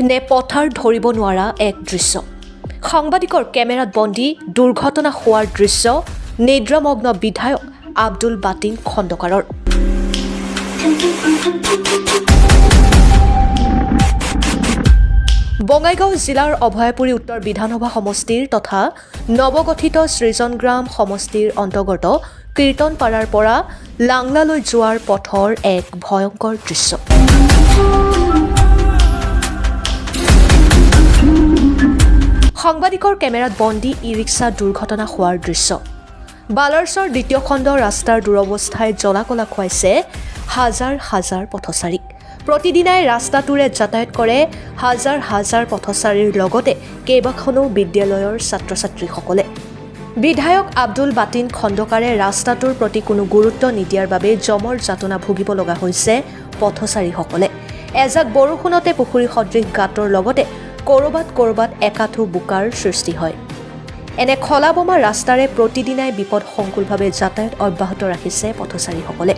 নে পথাৰ ধৰিব নোৱাৰা এক দৃশ্য। সাংবাদিকৰ কেমেৰাত বন্দী দুৰ্ঘটনা হোৱাৰ দৃশ্য নিদ্ৰামগ্ন বিধায়ক আব্দুল বাতিন খণ্ডকাৰৰ। বঙাইগাঁও জিলাৰ অভয়াপুৰী উত্তৰ বিধানসভা সমষ্টিৰ তথা নৱগঠিত সৃজনগ্ৰাম সমষ্টিৰ অন্তৰ্গত কীৰ্তনপাৰাৰ পৰা লাংলালৈ যোৱাৰ পথৰ এক ভয়ংকৰ দৃশ্য। সাংবাদিকৰ কেমেৰাত বন্দী ই ৰিক্সা দুৰ্ঘটনা হোৱাৰ দৃশ্য। বালাৰছৰ দ্বিতীয় খণ্ড ৰাস্তাৰ দুৰৱস্থাই জ্বলা-কলা খুৱাইছে হাজাৰ হাজাৰ পথচাৰীক। প্ৰতিদিনাই ৰাস্তাটোৰে যাতায়াত কৰে হাজাৰ হাজাৰ পথচাৰীৰ লগতে কেইবাখনো বিদ্যালয়ৰ ছাত্ৰ-ছাত্ৰীসকলে। বিধায়ক আব্দুল বাতিন খণ্ডকাৰে ৰাস্তাটোৰ প্ৰতি কোনো গুৰুত্ব নিদিয়াৰ বাবে জমৰ যাতনা ভুগিব লগা হৈছে পথচাৰীসকলে। এজাক বৰষুণতে পুখুৰী সদৃশ গাঁতৰ লগতে ক'ৰবাত একাঠু বোকাৰ সৃষ্টি হয়। এনে খলাবমা ৰাস্তাৰে প্ৰতিদিনাই বিপদসংকুলভাৱে যাতায়াত অব্যাহত ৰাখিছে পথচাৰীসকলে।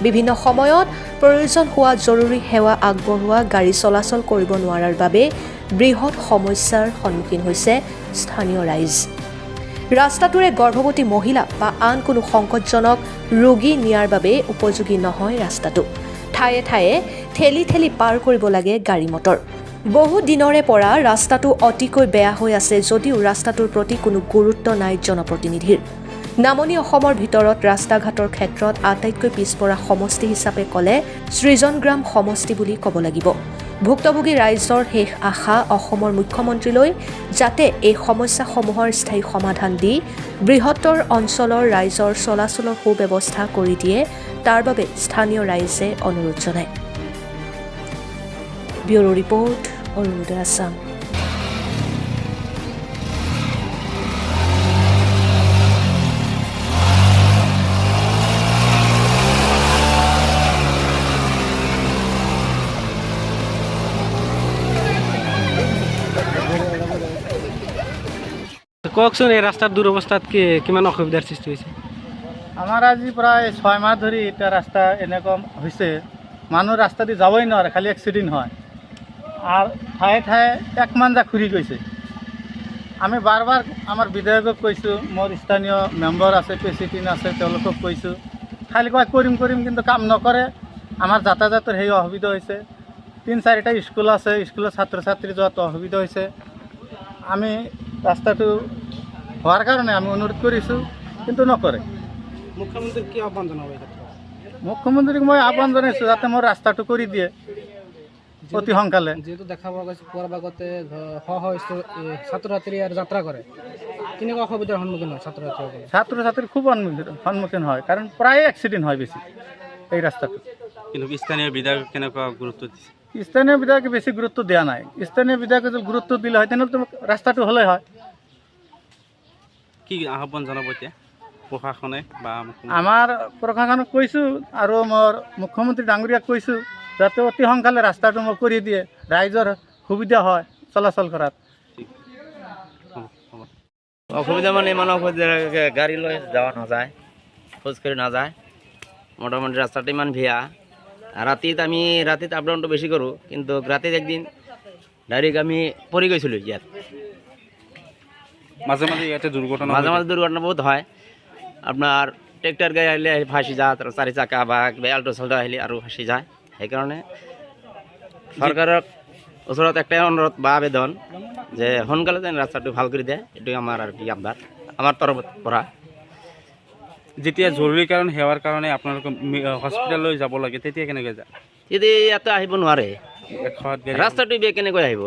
বিভিন্ন সময়ত প্ৰয়োজন হোৱা জৰুৰী সেৱা আগবঢ়োৱা গাড়ী চলাচল কৰিব নোৱাৰাৰ বাবে বৃহৎ সমস্যাৰ সন্মুখীন হৈছে স্থানীয় ৰাইজ। ৰাস্তাটোৰে গৰ্ভৱতী মহিলা বা আন কোনো সংকটজনক ৰোগী নিয়াৰ বাবে উপযোগী নহয় ৰাস্তাটো। ঠায়ে ঠায়ে ঠেলি ঠেলি পাৰ কৰিব লাগে গাড়ী মটৰ। বহু দিনৰে পৰা ৰাস্তাটো অতিকৈ বেয়া হৈ আছে যদিও ৰাস্তাটোৰ প্ৰতি কোনো গুৰুত্ব নাই জনপ্ৰতিনিধিৰ। নামনি অসমৰ ভিতৰত ৰাস্তা ঘাটৰ ক্ষেত্ৰত আটাইতকৈ পিছপৰা সমষ্টি হিচাপে ক'লে সৃজনগ্ৰাম সমষ্টি বুলি ক'ব লাগিব। ভুক্তভোগী ৰাইজৰ শেষ আশা অসমৰ মুখ্যমন্ত্ৰীলৈ যাতে এই সমস্যাসমূহৰ স্থায়ী সমাধান দি বৃহত্তৰ অঞ্চলৰ ৰাইজৰ চলাচলৰ সুব্যৱস্থা কৰি দিয়ে, তাৰ বাবে স্থানীয় ৰাইজে অনুৰোধ জনায়। Bureau report, Arunodoi Assam. কওকচোন, এই ৰাস্তাৰ দুৰৱস্থাত কিমান অসুবিধাৰ সৃষ্টি হৈছে? আমাৰ আজি প্ৰায় 6 মাহ ধৰি এটা ৰাস্তা এনেকুৱা হৈছে, মানুহ ৰাস্তা দি যাবই নোৱাৰে, খালি এক্সিডেণ্ট হয়। আৰু ঠায়ে ঠায়ে একমান যা ঘূৰি গৈছে। আমি বাৰ বাৰ আমাৰ বিধায়কক কৈছোঁ, মোৰ স্থানীয় মেম্বাৰ আছে, প্ৰেচিডেণ্ট আছে, তেওঁলোকক কৈছোঁ, খালি কয় কৰিম কিন্তু কাম নকৰে। আমাৰ যাতায়াতৰ সেই অসুবিধা হৈছে। 3-4টা স্কুল আছে, স্কুলৰ ছাত্ৰ ছাত্ৰী যোৱাটো অসুবিধা হৈছে। আমি ৰাস্তাটো হোৱাৰ কাৰণে আমি অনুৰোধ কৰিছোঁ, কিন্তু নকৰে। মুখ্যমন্ত্ৰীক কি আহ্বান জনাব? মুখ্যমন্ত্ৰীক মই আহ্বান জনাইছোঁ যাতে মোৰ ৰাস্তাটো কৰি দিয়ে অতি সোনকালে। যেহেতু দেখা পোৱা গৈছে পুৱাৰ ভাগতে ছাত্ৰ ছাত্ৰী আৰু যাত্ৰা কৰে, কেনেকুৱা অসুবিধাৰ সন্মুখীন হয় ছাত্ৰ ছাত্ৰী খুব সন্মুখীন হয়, কাৰণ প্ৰায়ে এক্সিডেণ্ট হয় বেছি এই ৰাস্তাটো। কিন্তু স্থানীয় বিধায়ক কেনেকুৱা গুৰুত্ব দিছে? স্থানীয় বিধায়কে বেছি গুৰুত্ব দিয়া নাই। স্থানীয় বিধায়কে যদি গুৰুত্ব দিলে হয় তেনেহ'লে ৰাস্তাটো হ'লে হয়। কি আহ্বান জনাব এতিয়া প্ৰশাসনে বা আমাৰ প্ৰশাসনক কৈছোঁ আৰু মোৰ মুখ্যমন্ত্ৰী ডাঙৰীয়াক কৈছোঁ যাতে অতি সোনকালে ৰাস্তাটো মোক কৰি দিয়ে, ৰাইজৰ সুবিধা হয় চলাচল কৰাত। অসুবিধা মানে ইমান অসুবিধা, গাড়ী লৈ যাওয়া নাযায়, খোজকাঢ়ি নাযায়। মোটামুটি রাস্তাটা ইমান ভিয়া। রাতিত আপ ডাউনটো বেশি কৰোঁ, কিন্তু ৰাতিত একদিন ডাইৰেক্ট আমি পৰি গৈছিলোঁ ইয়াত। মাজে মাজে ইয়াতে দুৰ্ঘটনা বহুত হয়। আপোনাৰ ট্ৰেক্টৰ গাড়ী আহিলে ফাঁচি যায়, 4 চাকা বা কিবা এল্টো চাল্টো আহিলে আৰু ফাঁচি যায়। সেইকাৰণে চৰকাৰক ওচৰত একটাই অনুৰোধ বা আবেদন যে সোনকালে যেন ৰাস্তাটো ভাল কৰি দিয়ে, এইটোৱে আমাৰ আৰু কি আবদাৰ আমাৰ তৰফৰ পৰা। যেতিয়া জৰুৰীকালীন সেৱাৰ কাৰণে আপোনালোকে হস্পিটেললৈ যাব লাগে, তেতিয়া কেনেকৈ যায়? তেতিয়া ইয়াতে আহিব নোৱাৰে, ৰাস্তাটো বেয়া কেনেকৈ আহিব?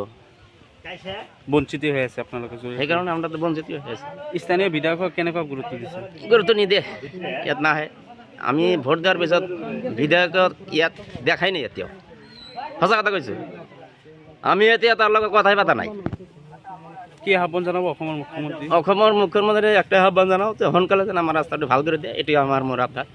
বঞ্চিত হৈ আছে আপোনালোকে, সেইকাৰণে আমৰা তো বঞ্চিত হৈ আছে। স্থানীয় বিধায়কক কেনেকুৱা গুৰুত্ব দিছে? গুৰুত্ব নিদিয়ে, ইয়াত নাহে। আমি ভোট দিয়াৰ পিছত বিধায়কক ইয়াত দেখাই নাই এতিয়াও, সঁচা কথা কৈছোঁ। আমি এতিয়া তাৰ লগত কথাই পতা নাই। কি আহ্বান জনাব অসমৰ মুখ্যমন্ত্ৰী? অসমৰ মুখ্যমন্ত্ৰী একটা আহ্বান জনাওঁ যে সোনকালে যেন আমাৰ ৰাস্তাটো ভাল কৰি দিয়ে, এইটোৱে মোৰ আবদাৰ।